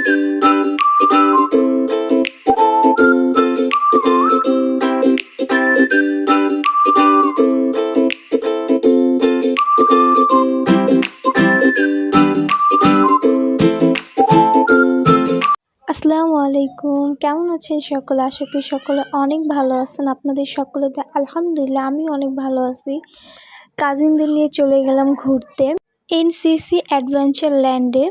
আসসালামু আলাইকুম, কেমন আছেন সকলে? আশা করি সকলে অনেক ভালো আছেন। আপনাদের সকলেতে আলহামদুলিল্লাহ আমি অনেক ভালো আছি। কাজিনদের নিয়ে চলে গেলাম ঘুরতে এনসিসি অ্যাডভেঞ্চার ল্যান্ডে।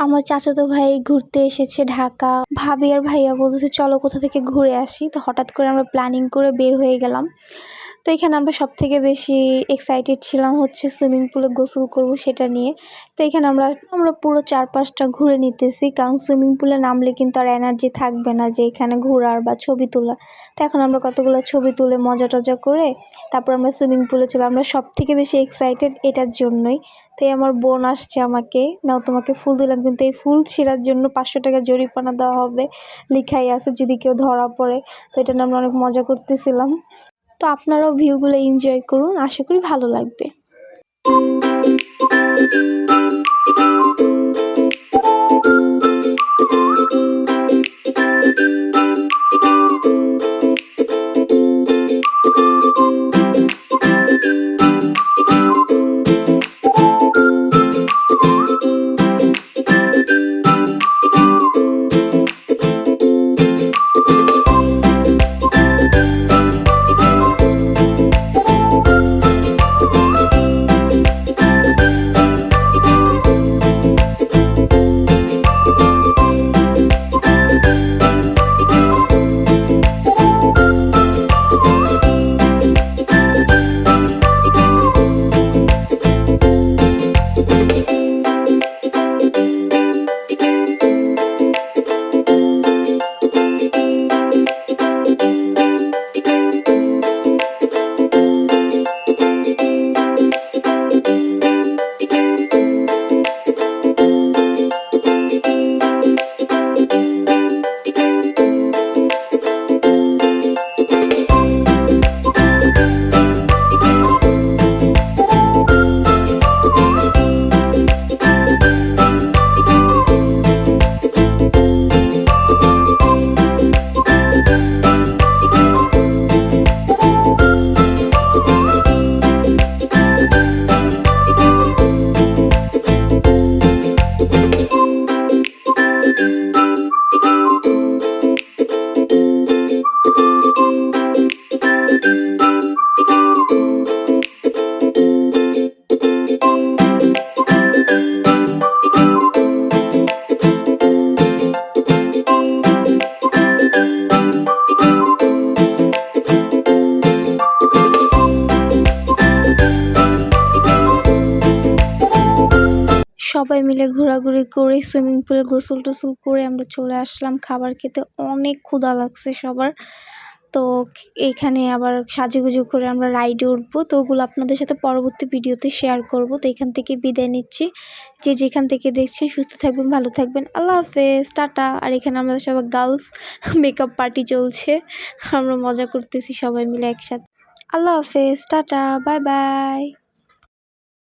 আমার চাচাতো ভাই ঘুরতে এসেছে ঢাকা। ভাবি আর ভাইয়া বলতেছে চলো কোথা থেকে ঘুরে আসি। তো হঠাৎ করে আমরা প্ল্যানিং করে বের হয়ে গেলাম। তো এখানে আমরা সব থেকে বেশি এক্সাইটেড ছিলাম হচ্ছে সুইমিং পুলে গোসল করব সেটা নিয়ে। তো এখানে আমরা পুরো চারপাশটা ঘুরে নিতেছি, কারণ সুইমিং পুলে নামলে কিন্তু আর এনার্জি থাকবে না যে এখানে ঘোরার বা ছবি তোলার। তো এখন আমরা কতগুলো ছবি তুলে মজা টজা করে তারপর আমরা সুইমিং পুলে চলে। আমরা সব থেকে বেশি এক্সাইটেড এটার জন্যই। তো আমার বোন আসছে আমাকে, নাও তোমাকে ফুল দিলাম, কিন্তু এই ফুল ছিঁড়ার জন্য 500 টাকা জরিমানা দেওয়া হবে লেখাই আছে যদি কেউ ধরা পড়ে। তো এটা নিয়ে আমরা অনেক মজা করতেছিলাম। তো আপনারাও ভিউগুলো এনজয় করুন, আশা করি ভালো লাগবে। সবাই মিলে ঘোরাঘুরি করে সুইমিং পুলে গোসল টোসল করে আমরা চলে আসলাম খাবার খেতে। অনেক ক্ষুধা লাগছে সবার। তো এখানে আবার সাজুগুজু করে আমরা রাইডে উঠবো। তো ওগুলো আপনাদের সাথে পরবর্তী ভিডিওতে শেয়ার করব। তো এখান থেকে বিদায় নিচ্ছি। যে যেখান থেকে দেখছেন সুস্থ থাকবেন, ভালো থাকবেন। আল্লাহ হাফেজ, টাটা। আর এখানে আমাদের সবাই গার্লস মেকআপ পার্টি চলছে, আমরা মজা করতেছি সবাই মিলে একসাথে। আল্লাহ হাফেজ, টাটা, বাই বাই।